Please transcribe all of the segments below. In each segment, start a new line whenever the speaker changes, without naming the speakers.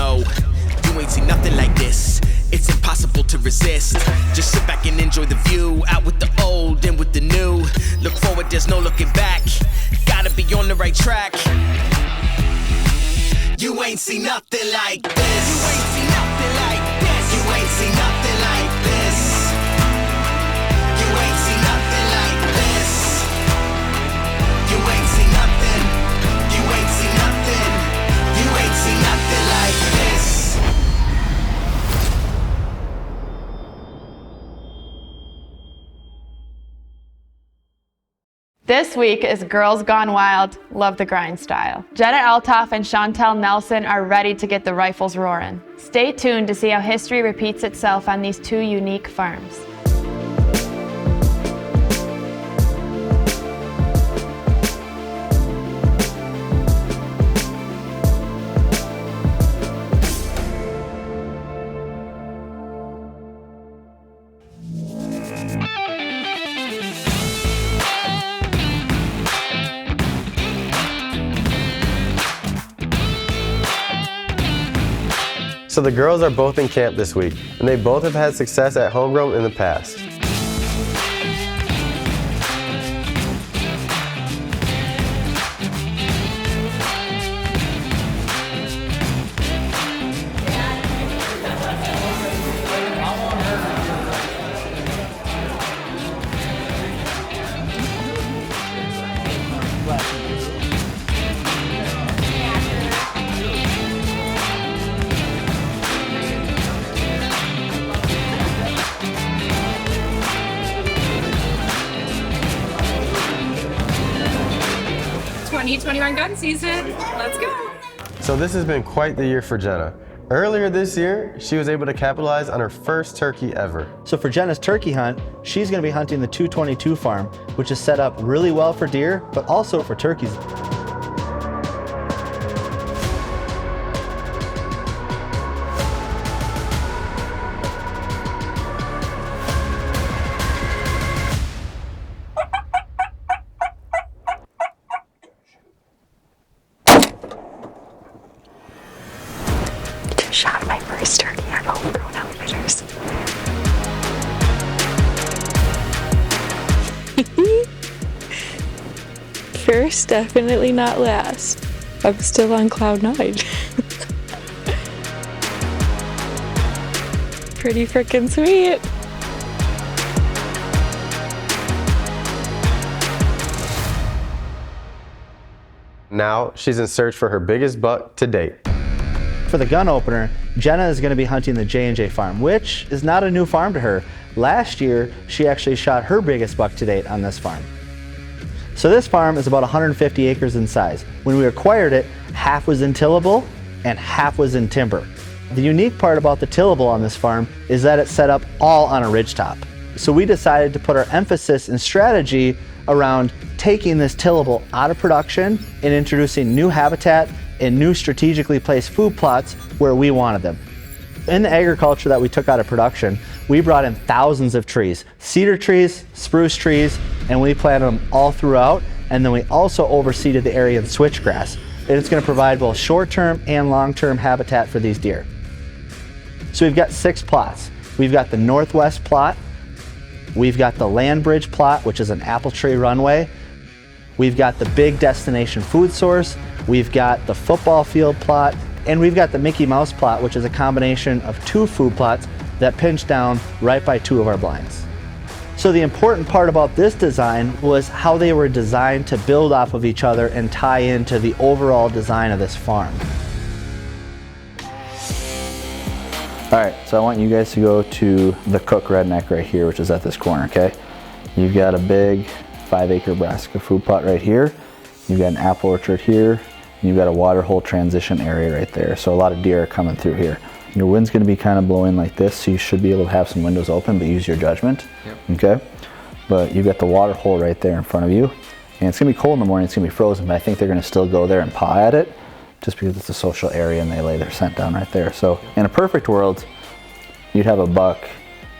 no, you ain't seen nothing like this. It's impossible to resist. Just sit back and enjoy the view. Out with the old, in with the new. Look forward, there's no looking back. Gotta be on the right track. You ain't seen nothing like this. You ain't seen nothing like this. You ain't seen nothing like this. You ain't seen nothing like this. You ain't seen nothing. You ain't seen nothing. You ain't seen nothing like this.
This week is Girls Gone Wild, Love the Grind style. Jenna Althoff and Chauntel Nelson are ready to get the rifles roaring. Stay tuned to see how history repeats itself on these two unique farms.
So the girls are both in camp this week, and they both have had success at homegrown in the past.
Gun season. Let's go.
So this has been quite the year for Jenna. Earlier this year, she was able to capitalize on her first turkey ever.
So for Jenna's turkey hunt, she's going to be hunting the 222 farm, which is set up really well for deer, but also for turkeys.
Shot my first turkey at Homegrown Outfitters. First, definitely not last. I'm still on cloud 9. Pretty freaking sweet.
Now she's in search for her biggest buck to date.
For the gun opener, Jenna is going to be hunting the J&J Farm, which is not a new farm to her. Last year, she actually shot her biggest buck to date on this farm. So this farm is about 150 acres in size. When we acquired it, half was in tillable and half was in timber. The unique part about the tillable on this farm is that it's set up all on a ridgetop. So we decided to put our emphasis and strategy around taking this tillable out of production and introducing new habitat and new strategically placed food plots where we wanted them. In the agriculture that we took out of production, we brought in thousands of trees, cedar trees, spruce trees, and we planted them all throughout, and then we also overseeded the area in switchgrass. And it's going to provide both short-term and long-term habitat for these deer. So we've got 6 plots. We've got the northwest plot, we've got the land bridge plot, which is an apple tree runway, we've got the big destination food source, we've got the football field plot, and we've got the Mickey Mouse plot, which is a combination of 2 food plots that pinch down right by 2 of our blinds. So the important part about this design was how they were designed to build off of each other and tie into the overall design of this farm.
All right, so I want you guys to go to the Cook Redneck right here, which is at this corner, okay? You've got a big 5-acre brassica food plot right here. You've got an apple orchard here. And you've got a water hole transition area right there. So a lot of deer are coming through here. Your wind's gonna be kind of blowing like this, so you should be able to have some windows open, but use your judgment, okay? But you've got the water hole right there in front of you. And it's gonna be cold in the morning, it's gonna be frozen, but I think they're gonna still go there and paw at it, just because it's a social area and they lay their scent down right there. So in a perfect world, you'd have a buck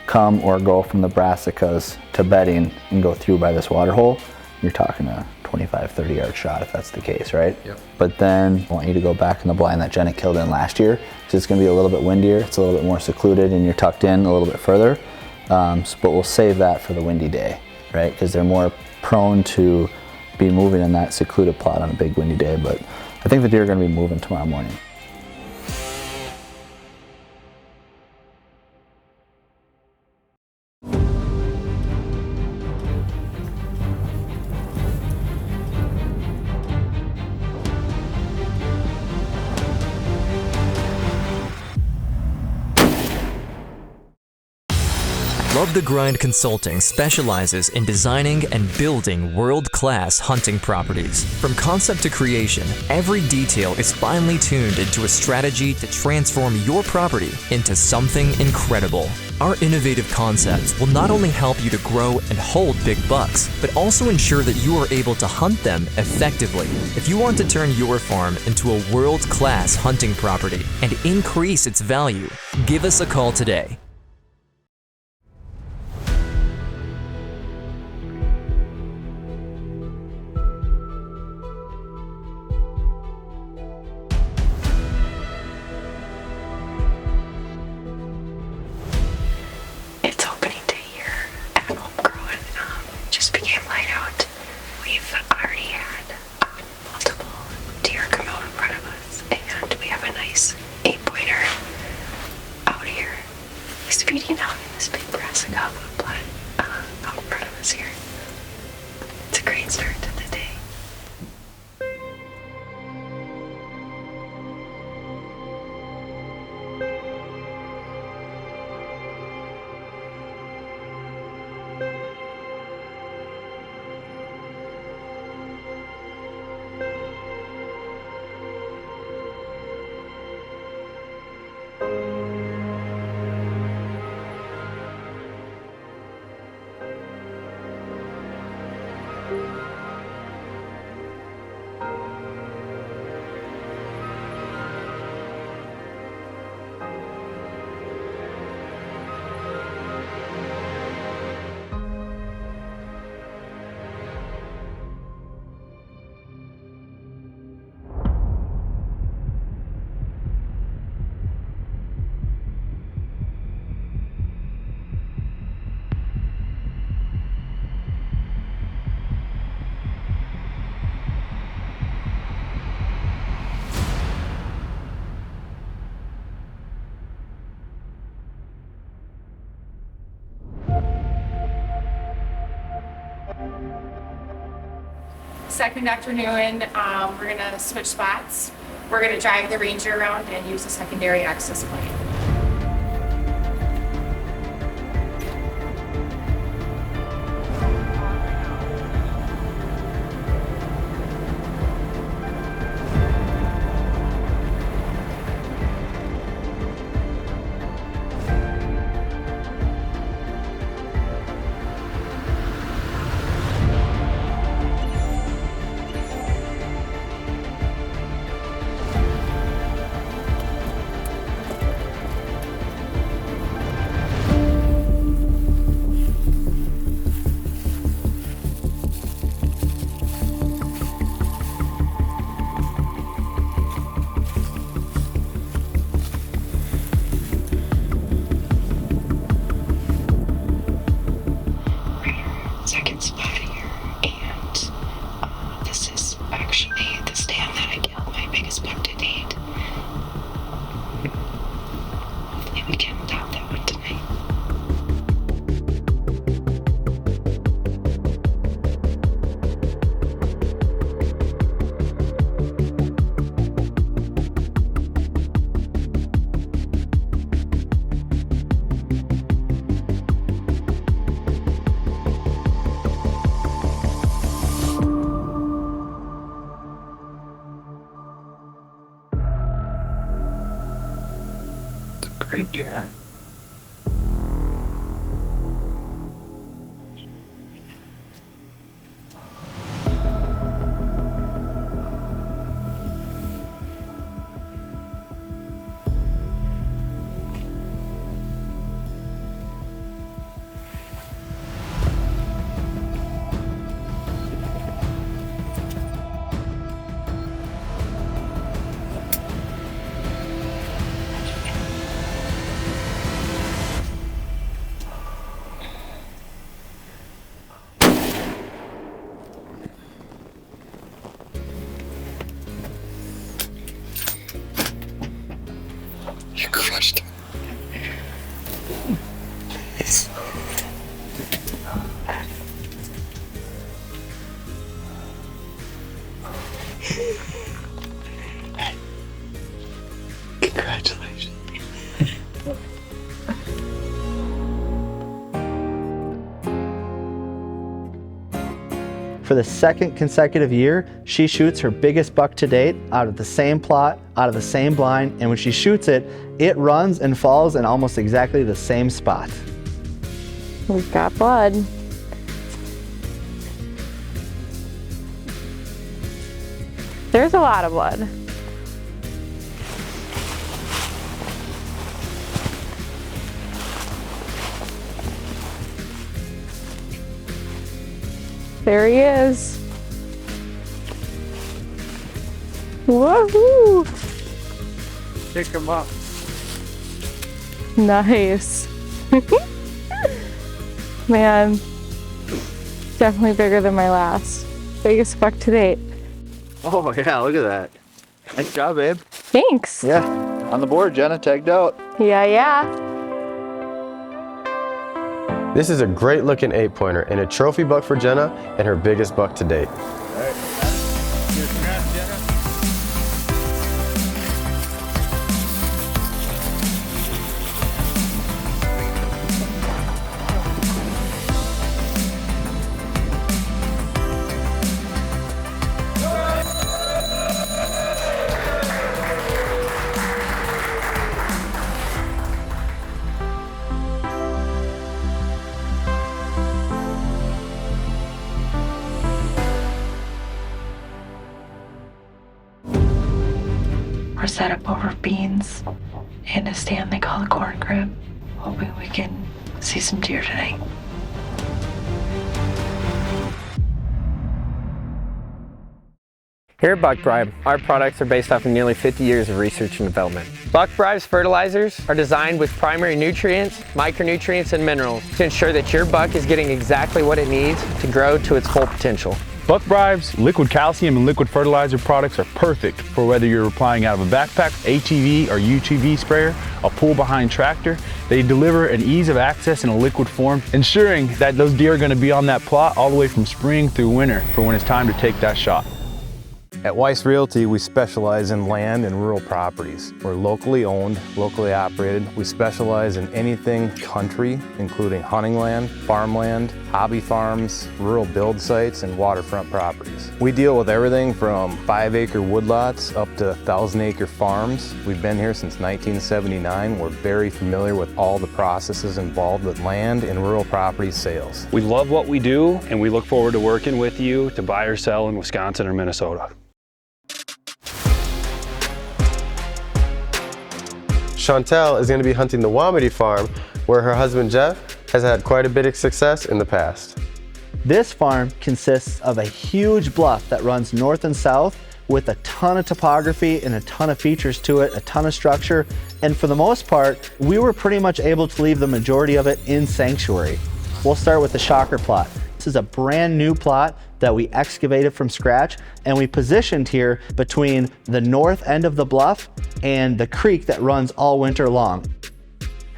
come or go from the brassicas to bedding and go through by this water hole. You're talking a 25, 30 yard shot if that's the case, right?
Yep.
But then I want you to go back in the blind that Jenna killed in last year, because it's gonna be a little bit windier, it's a little bit more secluded, and you're tucked in a little bit further. But we'll save that for the windy day, right? Because they're more prone to be moving in that secluded plot on a big windy day. But I think the deer are gonna be moving tomorrow morning.
Love the Grind Consulting specializes in designing and building world-class hunting properties. From concept to creation, every detail is finely tuned into a strategy to transform your property into something incredible. Our innovative concepts will not only help you to grow and hold big bucks, but also ensure that you are able to hunt them effectively. If you want to turn your farm into a world-class hunting property and increase its value, give us a call today.
It's opening day here at Homegrown. Just became light out. We've already had multiple deer come out in front of us, and we have a nice 8-pointer out here. He's feeding out in this big brassica plot out in front of us here. It's a great start to the day.
Second afternoon, we're gonna switch spots. We're gonna drive the ranger around and use a secondary access point.
Second spot here, and this is actually the stand that I killed my biggest buck to date. Hopefully we can top that one tonight. Great deer.
You crushed him. Congratulations.
For the second consecutive year, she shoots her biggest buck to date out of the same plot, out of the same blind, and when she shoots it, it runs and falls in almost exactly the same spot.
We've got blood. There's a lot of blood. There he is. Woohoo!
Pick him up.
Nice. Man, definitely bigger than my last. Biggest buck to date.
Oh yeah, look at that. Nice job, babe.
Thanks.
Yeah, on the board, Jenna, tagged out.
Yeah.
This is a great looking 8-pointer and a trophy buck for Jenna and her biggest buck to date.
We're set up over beans in a stand they call a corn crib. Hoping we can see some deer tonight.
Here at Buck Bribe, our products are based off of nearly 50 years of research and development. Buck Bribe's fertilizers are designed with primary nutrients, micronutrients, and minerals to ensure that your buck is getting exactly what it needs to grow to its full potential.
Buck Bribe's liquid calcium and liquid fertilizer products are perfect for whether you're applying out of a backpack, ATV or UTV sprayer, a pull-behind tractor. They deliver an ease of access in a liquid form, ensuring that those deer are going to be on that plot all the way from spring through winter for when it's time to take that shot.
At Weiss Realty, we specialize in land and rural properties. We're locally owned, locally operated. We specialize in anything country, including hunting land, farmland, hobby farms, rural build sites, and waterfront properties. We deal with everything from 5-acre woodlots up to 1,000-acre farms. We've been here since 1979. We're very familiar with all the processes involved with land and rural property sales.
We love what we do, and we look forward to working with you to buy or sell in Wisconsin or Minnesota.
Chantel is going to be hunting the Waumandee Farm, where her husband Jeff has had quite a bit of success in the past.
This farm consists of a huge bluff that runs north and south with a ton of topography and a ton of features to it, a ton of structure, and for the most part, we were pretty much able to leave the majority of it in sanctuary. We'll start with the shocker plot. This is a brand new plot that we excavated from scratch, and we positioned here between the north end of the bluff and the creek that runs all winter long.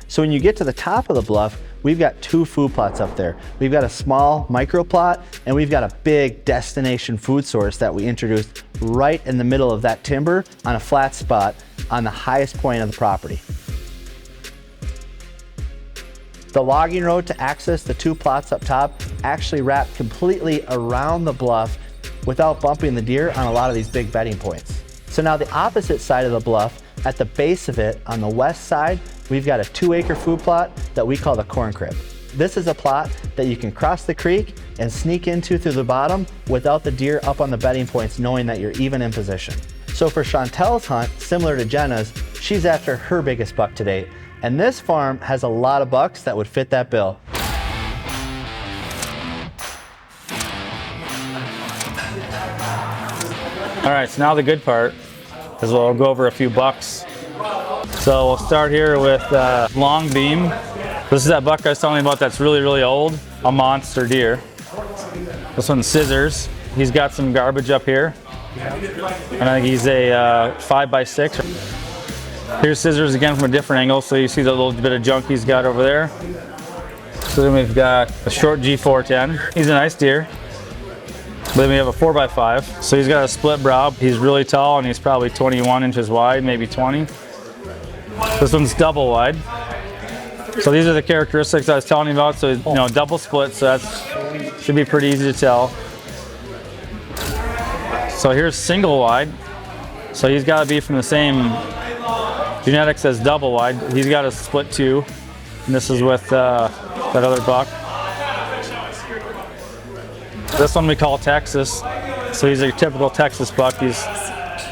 So when you get to the top of the bluff, we've got 2 food plots up there. We've got a small micro plot, and we've got a big destination food source that we introduced right in the middle of that timber on a flat spot on the highest point of the property. The logging road to access the 2 plots up top actually wrapped completely around the bluff without bumping the deer on a lot of these big bedding points. So now the opposite side of the bluff, at the base of it, on the west side, we've got a 2-acre food plot that we call the corn crib. This is a plot that you can cross the creek and sneak into through the bottom without the deer up on the bedding points, knowing that you're even in position. So for Chantel's hunt, similar to Jenna's, she's after her biggest buck to date. And this farm has a lot of bucks that would fit that bill.
All right, so now the good part is we'll go over a few bucks. So we'll start here with long beam. This is that buck I was telling you about that's really, really old, a monster deer. This one's scissors. He's got some garbage up here. And I think he's a 5x6. Here's scissors again from a different angle, so you see that little bit of junk he's got over there. So then we've got a short G410. He's a nice deer. Then we have a 4x5. So he's got a split brow. He's really tall and he's probably 21 inches wide, maybe 20. This one's double wide. So these are the characteristics I was telling you about. So, you know, double split, so that should be pretty easy to tell. So here's single wide. So he's got to be from the same genetics as double wide. He's got a split 2. And this is with that other buck. This one we call Texas. So he's a typical Texas buck. He's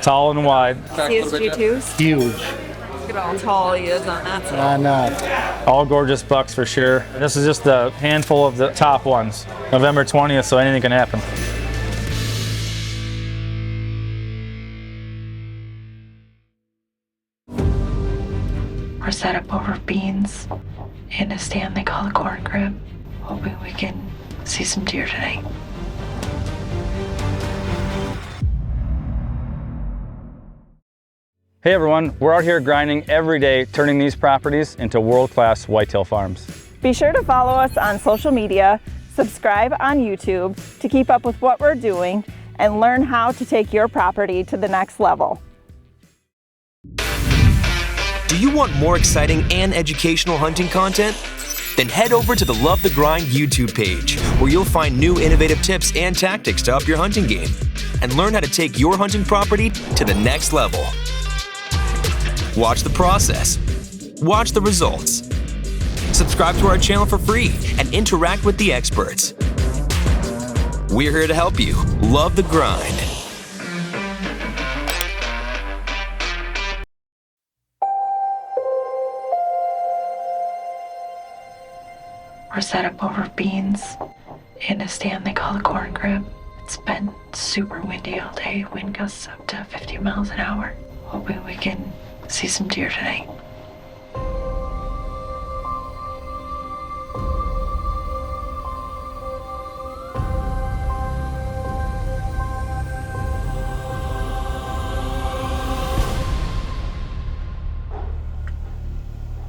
tall and wide.
See his G2s?
Huge.
Look at how tall he is on that side.
I know.
All gorgeous bucks for sure. This is just a handful of the top ones. November 20th, so anything can happen.
We're set up over beans in a stand they call a corn crib. Hoping we can see some deer tonight.
Hey everyone, we're out here grinding every day, turning these properties into world-class whitetail farms.
Be sure to follow us on social media, subscribe on YouTube to keep up with what we're doing, and learn how to take your property to the next level.
Do you want more exciting and educational hunting content? Then head over to the Love the Grind YouTube page, where you'll find new innovative tips and tactics to up your hunting game and learn how to take your hunting property to the next level. Watch the process. Watch the results. Subscribe to our channel for free and interact with the experts. We're here to help you. Love the grind.
We're set up over beans in a stand they call a corn crib. It's been super windy all day, wind gusts up to 50 miles an hour. Hoping we can see some deer tonight.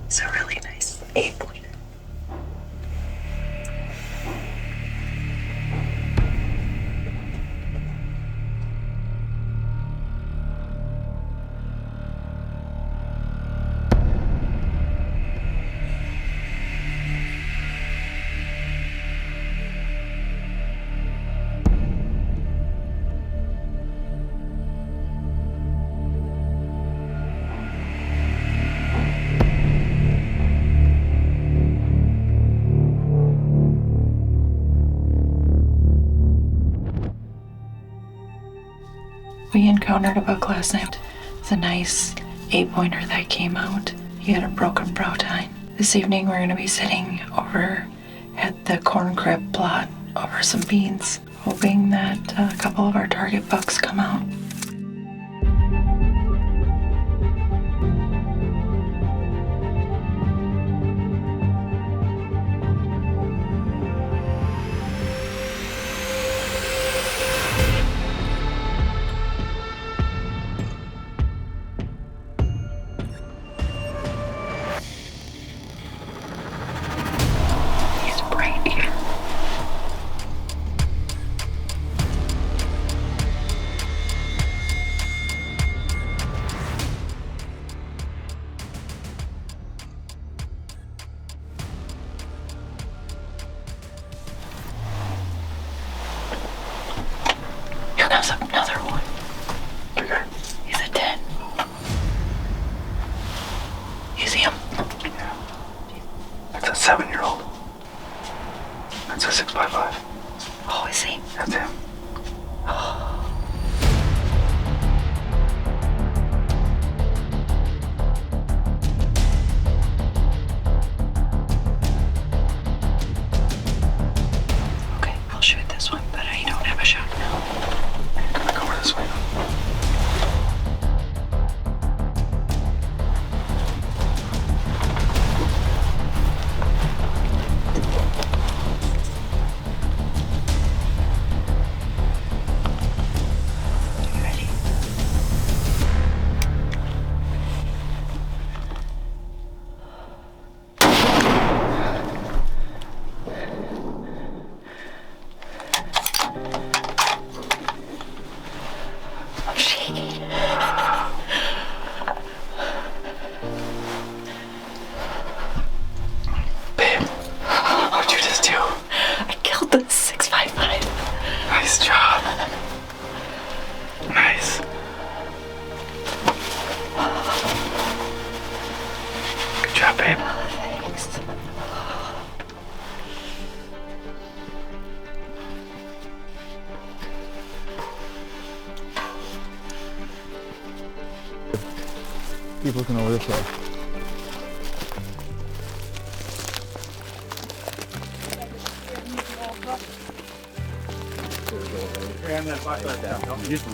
It's a really nice 8-pointer. We encountered a buck last night. It's a nice 8-pointer that came out. He had a broken brow tine. This evening we're gonna be sitting over at the corn crib plot over some beans, hoping that a couple of our target bucks come out. Comes up another one. He's a 10. You see him?
Yeah. That's a 7-year-old. That's a 6x5.
Oh, is he?
That's him.
Okay, I'll shoot this one, but I don't have a shot now.
Go over this way. job, babe.
Keep looking over this way.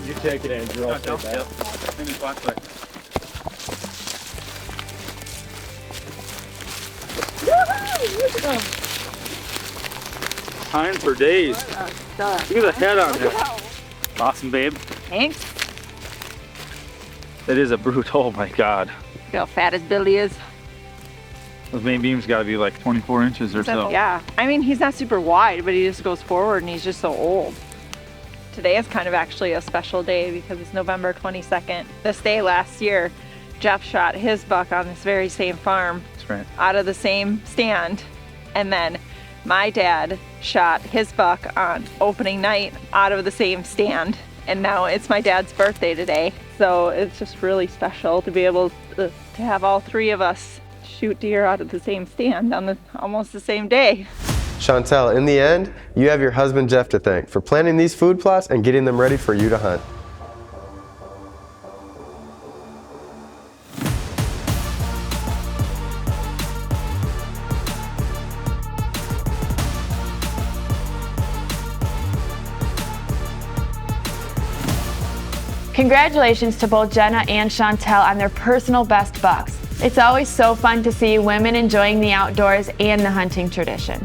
You take it, Andrew. I'll take that.
Time for days. Look at the head on there. Awesome, babe.
Thanks.
It is a brute. Oh my God.
Look how fat his belly is.
Those main beams got to be like 24 inches or so.
Yeah, I mean, he's not super wide, but he just goes forward and he's just so old. Today is kind of actually a special day because it's November 22nd. This day last year, Jeff shot his buck on this very same farm.
That's right.
Out of the same stand. And then my dad shot his buck on opening night out of the same stand. And now it's my dad's birthday today. So it's just really special to be able to have all three of us shoot deer out of the same stand on almost the same day.
Chantel, in the end, you have your husband Jeff to thank for planning these food plots and getting them ready for you to hunt.
Congratulations to both Jenna and Chantel on their personal best bucks. It's always so fun to see women enjoying the outdoors and the hunting tradition.